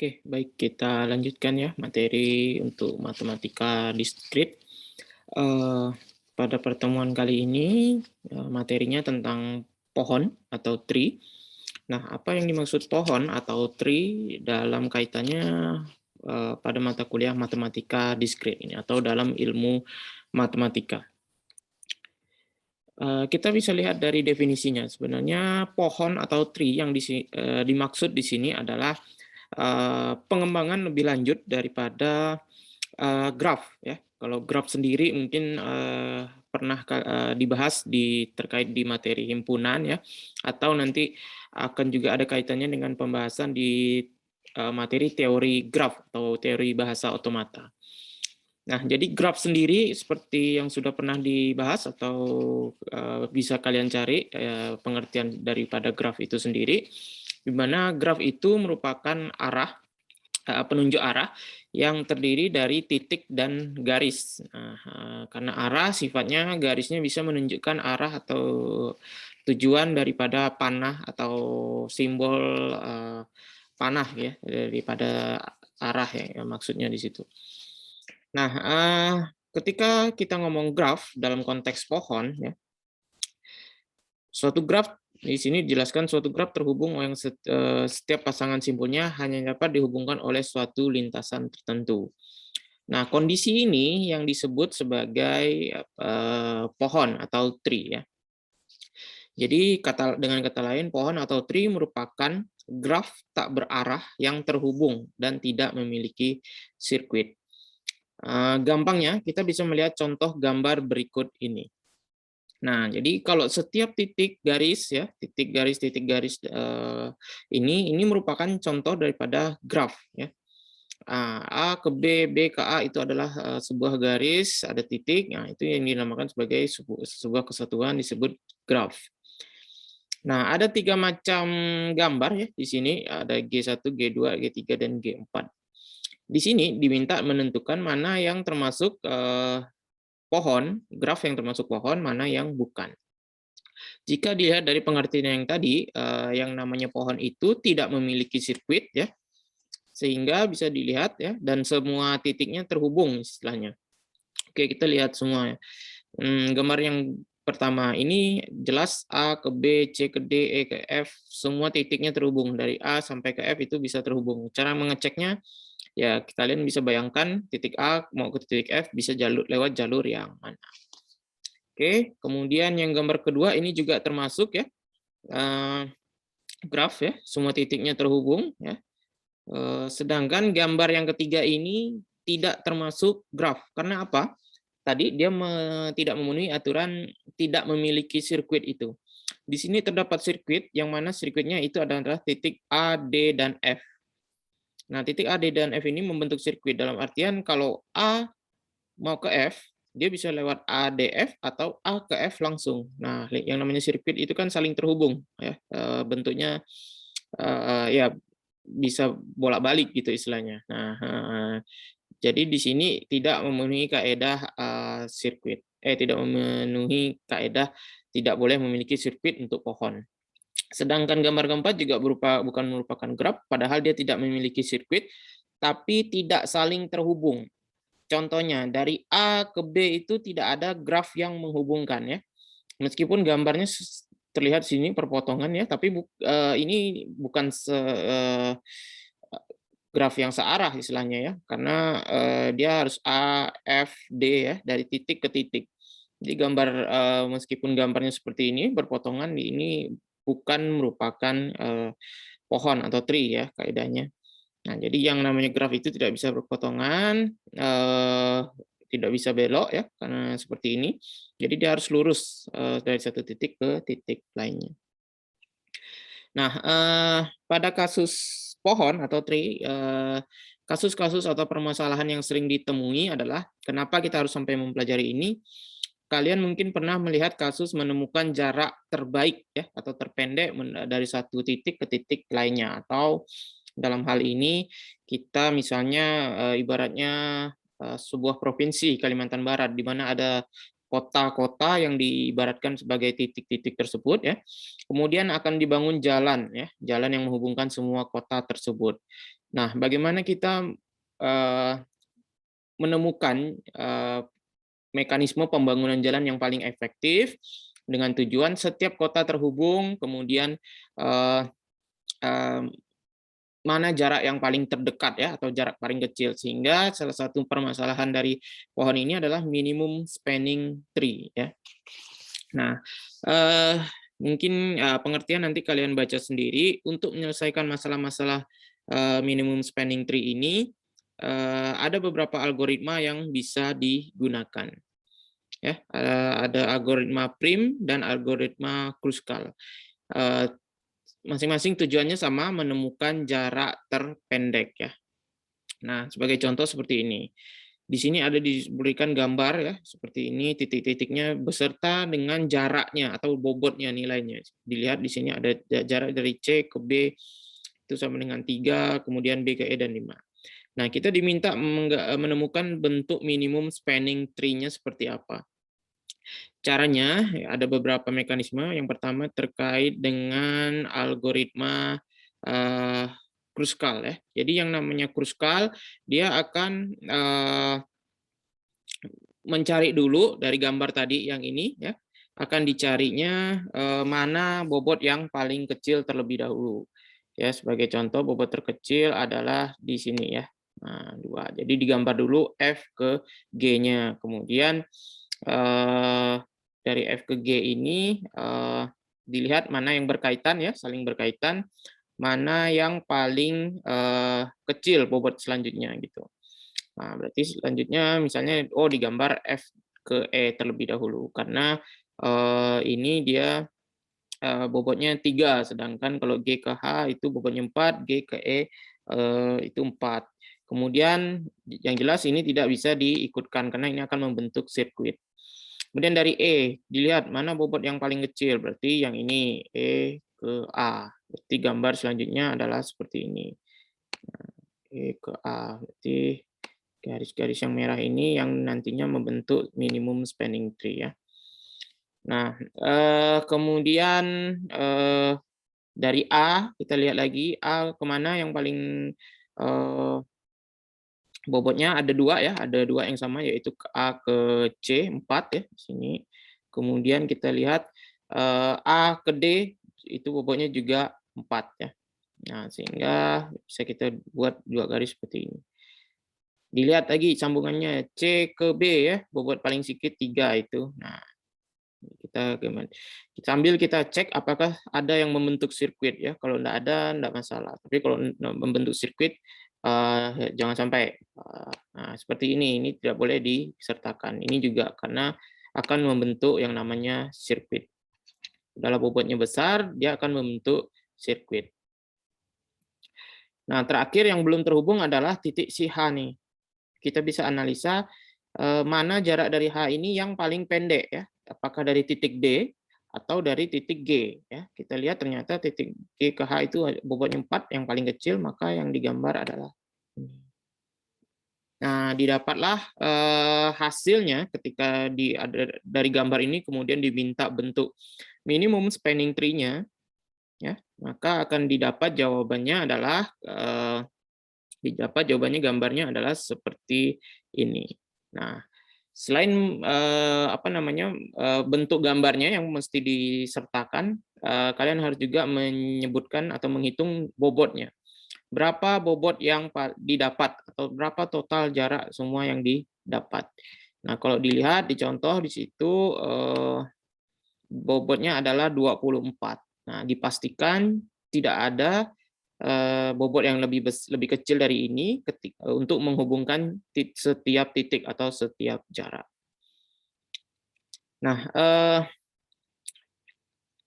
Oke, baik kita lanjutkan ya materi untuk matematika diskrit. Eee, Pada pertemuan kali ini, materinya tentang pohon atau tree. Nah, apa yang dimaksud pohon atau tree dalam kaitannya, pada mata kuliah matematika diskrit ini atau dalam ilmu matematika? Kita bisa lihat dari definisinya, sebenarnya pohon atau tree yang dimaksud di sini adalah, pengembangan lebih lanjut daripada graf ya. Kalau graf sendiri mungkin, pernah dibahas terkait di materi himpunan ya, atau nanti akan juga ada kaitannya dengan pembahasan di, materi teori graf atau teori bahasa otomata. Nah, jadi graf sendiri seperti yang sudah pernah dibahas atau, bisa kalian cari, pengertian daripada graf itu sendiri, di mana graf itu merupakan arah, penunjuk arah yang terdiri dari titik dan garis. Nah, karena arah sifatnya garisnya bisa menunjukkan arah atau tujuan daripada panah atau simbol, panah ya, daripada arah ya, maksudnya di situ. Nah, ketika kita ngomong graf dalam konteks pohon ya, suatu graf di sini dijelaskan suatu graf terhubung yang setiap pasangan simpulnya hanya dapat dihubungkan oleh suatu lintasan tertentu. Nah, kondisi ini yang disebut sebagai pohon atau tree ya. Jadi dengan kata lain pohon atau tree merupakan graf tak berarah yang terhubung dan tidak memiliki sirkuit. Gampangnya kita bisa melihat contoh gambar berikut ini. Nah, jadi kalau setiap titik garis ya, titik garis ini merupakan contoh daripada graf ya. A ke B, B ke A itu adalah sebuah garis, ada titik. Nah, itu yang dinamakan sebagai sebuah kesatuan disebut graf. Nah, ada 3 macam gambar ya di sini, ada G1, G2, G3, dan G4. Di sini diminta menentukan mana yang termasuk pohon, graf yang termasuk pohon, mana yang bukan. Jika dilihat dari pengertian yang tadi, yang namanya pohon itu tidak memiliki sirkuit ya, sehingga bisa dilihat ya, dan semua titiknya terhubung istilahnya. Oke, kita lihat semua ya. Gambar yang pertama ini jelas A ke B, C ke D, E ke F, semua titiknya terhubung. Dari A sampai ke F itu bisa terhubung. Cara mengeceknya, ya kalian bisa bayangkan titik A mau ke titik F bisa lewat jalur yang mana. Oke, kemudian yang gambar kedua ini juga termasuk ya, graf ya, semua titiknya terhubung ya. Sedangkan gambar yang ketiga ini tidak termasuk graf. Karena apa? Tadi dia tidak memenuhi aturan tidak memiliki sirkuit itu. Di sini terdapat sirkuit, yang mana sirkuitnya itu adalah titik A, D, dan F. Nah, titik A, D, dan F ini membentuk sirkuit dalam artian kalau A mau ke F, dia bisa lewat A, D, F atau A ke F langsung. Nah, yang namanya sirkuit itu kan saling terhubung ya, bentuknya ya bisa bolak-balik gitu istilahnya. Nah, jadi di sini tidak memenuhi kaedah sirkuit. Tidak memenuhi kaedah tidak boleh memiliki sirkuit untuk pohon. Sedangkan gambar keempat juga bukan merupakan graf, padahal dia tidak memiliki sirkuit, tapi tidak saling terhubung. Contohnya, dari A ke B itu tidak ada graf yang menghubungkan ya. Meskipun gambarnya terlihat sini perpotongan ya, tapi ini bukan graf yang searah istilahnya ya, karena dia harus A, F, D ya, dari titik ke titik. Jadi gambar meskipun gambarnya seperti ini berpotongan, ini bukan merupakan pohon atau tree ya kaidahnya. Nah, jadi yang namanya graf itu tidak bisa berpotongan, tidak bisa belok ya, karena seperti ini. Jadi dia harus lurus dari satu titik ke titik lainnya. Nah, pada kasus pohon atau tree, kasus-kasus atau permasalahan yang sering ditemui adalah kenapa kita harus sampai mempelajari ini. Kalian mungkin pernah melihat kasus menemukan jarak terbaik ya atau terpendek dari satu titik ke titik lainnya, atau dalam hal ini kita misalnya ibaratnya sebuah provinsi Kalimantan Barat di mana ada kota-kota yang diibaratkan sebagai titik-titik tersebut ya. Kemudian akan dibangun jalan ya, jalan yang menghubungkan semua kota tersebut. Nah, bagaimana kita menemukan mekanisme pembangunan jalan yang paling efektif dengan tujuan setiap kota terhubung, kemudian eh, eh, mana jarak yang paling terdekat ya atau jarak paling kecil, sehingga salah satu permasalahan dari pohon ini adalah minimum spanning tree ya. Nah, mungkin pengertian nanti kalian baca sendiri. Untuk menyelesaikan masalah-masalah minimum spanning tree ini ada beberapa algoritma yang bisa digunakan ya. Ada algoritma prim dan algoritma Kruskal. Masing-masing tujuannya sama, menemukan jarak terpendek ya. Nah, sebagai contoh seperti ini. Di sini ada diberikan gambar ya, seperti ini, titik-titiknya beserta dengan jaraknya atau bobotnya nilainya. Dilihat di sini ada jarak dari C ke B itu sama dengan 3, kemudian B ke E dan 5. Nah, kita diminta menemukan bentuk minimum spanning tree-nya seperti apa. Caranya ada beberapa mekanisme. Yang pertama terkait dengan algoritma Kruskal ya. Jadi yang namanya Kruskal dia akan mencari dulu dari gambar tadi yang ini ya, akan dicarinya mana bobot yang paling kecil terlebih dahulu. Ya, sebagai contoh bobot terkecil adalah di sini ya. Nah, 2. Jadi digambar dulu F ke G-nya. Kemudian dari F ke G ini dilihat mana yang berkaitan ya, saling berkaitan, mana yang paling kecil bobot selanjutnya gitu. Nah, berarti selanjutnya misalnya digambar F ke E terlebih dahulu karena ini dia bobotnya 3, sedangkan kalau G ke H itu bobotnya 4, G ke E itu 4. Kemudian yang jelas ini tidak bisa diikutkan karena ini akan membentuk sirkuit. Kemudian dari E, dilihat mana bobot yang paling kecil, berarti yang ini, E ke A. Berarti gambar selanjutnya adalah seperti ini. Nah, E ke A, berarti garis-garis yang merah ini yang nantinya membentuk minimum spanning tree ya. Nah, kemudian dari A, kita lihat lagi, A kemana yang paling bobotnya ada 2 ya, ada 2 yang sama yaitu A ke C 4 ya di sini. Kemudian kita lihat A ke D itu bobotnya juga 4 ya. Nah, sehingga bisa kita buat 2 garis seperti ini. Dilihat lagi sambungannya C ke B ya, bobot paling sedikit 3 itu. Nah, sambil kita cek apakah ada yang membentuk sirkuit ya. Kalau enggak ada, enggak masalah. Tapi kalau membentuk sirkuit jangan sampai. Nah, seperti ini tidak boleh disertakan. Ini juga karena akan membentuk yang namanya sirkuit. Dalam bobotnya besar, dia akan membentuk sirkuit. Nah, terakhir yang belum terhubung adalah titik si H nih. Kita bisa analisa mana jarak dari H ini yang paling pendek ya. Apakah dari titik D atau dari titik G ya. Kita lihat ternyata titik G ke H itu bobotnya 4 yang paling kecil, maka yang digambar adalah ini. Nah, didapatlah hasilnya ketika dari gambar ini kemudian diminta bentuk minimum spanning tree-nya ya, maka akan didapat jawabannya adalah gambarnya adalah seperti ini. Nah, selain bentuk gambarnya yang mesti disertakan, kalian harus juga menyebutkan atau menghitung bobotnya. Berapa bobot yang didapat atau berapa total jarak semua yang didapat. Nah, kalau dilihat di contoh di situ bobotnya adalah 24. Nah, dipastikan tidak ada bobot yang lebih kecil dari ini untuk menghubungkan setiap titik atau setiap jarak. Nah,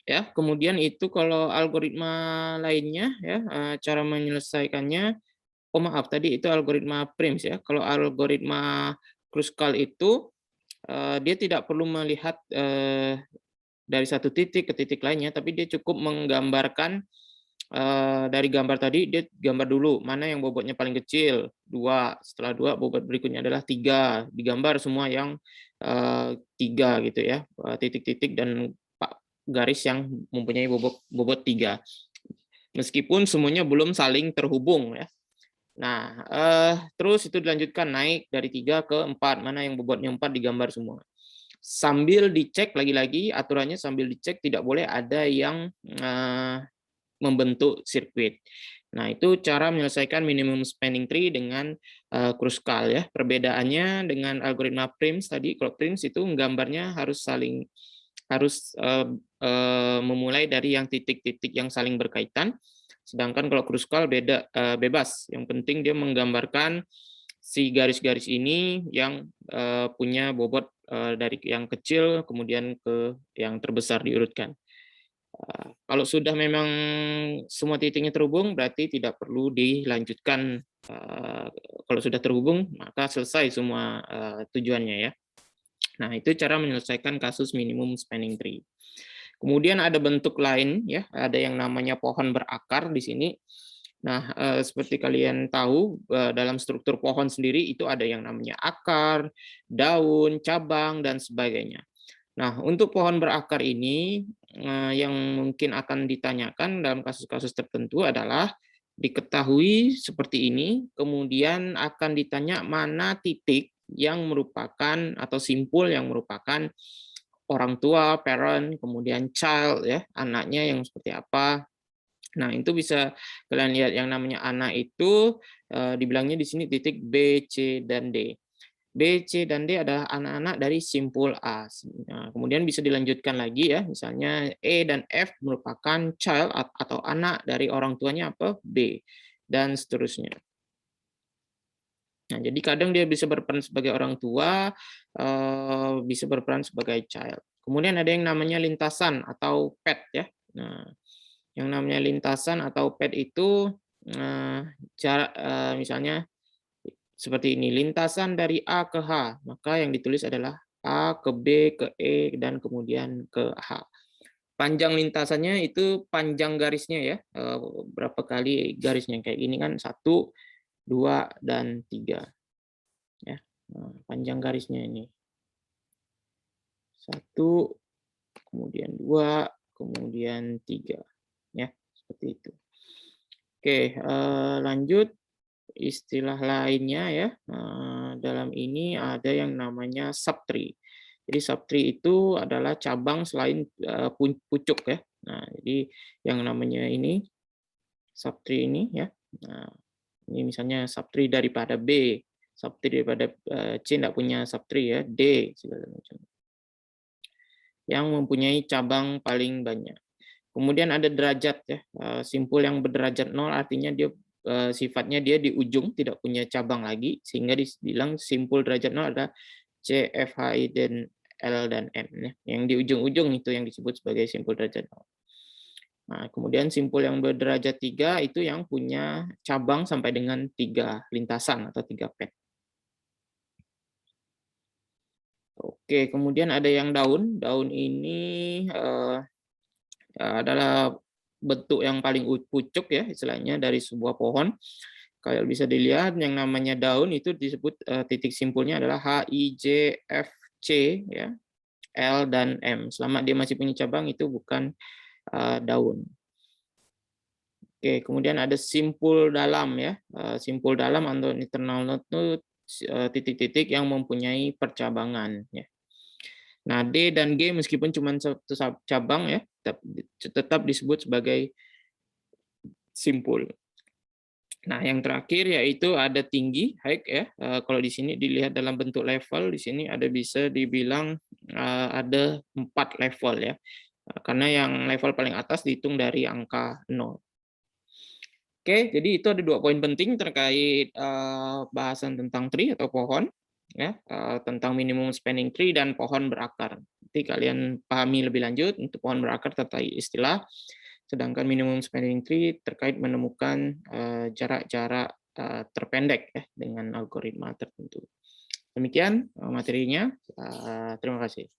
ya kemudian itu kalau algoritma lainnya ya cara menyelesaikannya. Oh maaf, tadi itu algoritma Prims ya. Kalau algoritma Kruskal itu dia tidak perlu melihat dari satu titik ke titik lainnya, tapi dia cukup menggambarkan dari gambar tadi dia gambar dulu mana yang bobotnya paling kecil 2, setelah 2 bobot berikutnya adalah 3, digambar semua yang 3 gitu ya, titik-titik dan garis yang mempunyai bobot 3. Meskipun semuanya belum saling terhubung ya. Nah, terus itu dilanjutkan naik dari 3 ke 4, mana yang bobotnya 4 digambar semua. Sambil dicek lagi-lagi aturannya sambil dicek tidak boleh ada yang membentuk sirkuit. Nah, itu cara menyelesaikan minimum spanning tree dengan Kruskal ya. Perbedaannya dengan algoritma Prims tadi, kalau Prims itu gambarnya harus memulai dari yang titik-titik yang saling berkaitan. Sedangkan kalau Kruskal bebas. Yang penting dia menggambarkan si garis-garis ini yang punya bobot dari yang kecil kemudian ke yang terbesar diurutkan. Kalau sudah memang semua titiknya terhubung, berarti tidak perlu dilanjutkan. Kalau sudah terhubung, maka selesai semua tujuannya ya. Nah, itu cara menyelesaikan kasus minimum spanning tree. Kemudian ada bentuk lain ya, ada yang namanya pohon berakar di sini. Nah, seperti kalian tahu, dalam struktur pohon sendiri itu ada yang namanya akar, daun, cabang, dan sebagainya. Nah, untuk pohon berakar ini, yang mungkin akan ditanyakan dalam kasus-kasus tertentu adalah diketahui seperti ini, kemudian akan ditanya mana titik yang merupakan atau simpul yang merupakan orang tua, parent, kemudian child, ya, anaknya yang seperti apa. Nah, itu bisa kalian lihat yang namanya anak itu dibilangnya di sini titik B, C, dan D. B, C, dan D adalah anak-anak dari simpul A. Nah, kemudian bisa dilanjutkan lagi ya, misalnya E dan F merupakan child atau anak dari orang tuanya apa? B, dan seterusnya. Nah, jadi kadang dia bisa berperan sebagai orang tua, bisa berperan sebagai child. Kemudian ada yang namanya lintasan atau pet ya. Nah, yang namanya lintasan atau pet itu misalnya seperti ini, lintasan dari A ke H, maka yang ditulis adalah A ke B ke E dan kemudian ke H. Panjang lintasannya itu panjang garisnya ya, berapa kali garisnya kayak gini kan 1, 2, dan 3 ya. Nah, panjang garisnya ini 1, kemudian 2, kemudian 3 ya, seperti itu. Oke, lanjut. Istilah lainnya ya, dalam ini ada yang namanya subtree. Jadi subtree itu adalah cabang selain pucuk ya. Nah, jadi yang namanya ini subtree ini ya. Nah, ini misalnya subtree daripada B, subtree daripada C tidak punya subtree ya, D segala macam. Yang mempunyai cabang paling banyak. Kemudian ada derajat ya, simpul yang berderajat 0 artinya dia sifatnya dia di ujung, tidak punya cabang lagi, sehingga dibilang simpul derajat 0 ada C, F, H, I, dan L, dan M. Ya. Yang di ujung-ujung itu yang disebut sebagai simpul derajat 0. Nah, kemudian simpul yang berderajat 3 itu yang punya cabang sampai dengan 3 lintasan atau 3 pet. Oke, kemudian ada yang daun. Daun ini adalah bentuk yang paling pucuk ya istilahnya dari sebuah pohon. Kalau bisa dilihat yang namanya daun itu disebut titik simpulnya adalah H, I, J, F, C ya, L, dan M. Selama dia masih punya cabang itu bukan daun. Oke, kemudian ada simpul dalam ya. Simpul dalam atau internal node itu titik-titik yang mempunyai percabangan ya. Nah, D dan G meskipun cuma satu cabang ya, tetap disebut sebagai simpul. Nah, yang terakhir yaitu ada tinggi, height ya. Kalau di sini dilihat dalam bentuk level, di sini ada bisa dibilang ada 4 level ya. Karena yang level paling atas dihitung dari angka 0. Oke, jadi itu ada 2 poin penting terkait bahasan tentang tree atau pohon ya, tentang minimum spanning tree dan pohon berakar. Nanti kalian pahami lebih lanjut untuk pohon berakar terkait istilah, sedangkan minimum spanning tree terkait menemukan jarak-jarak terpendek ya dengan algoritma tertentu. Demikian materinya. Terima kasih.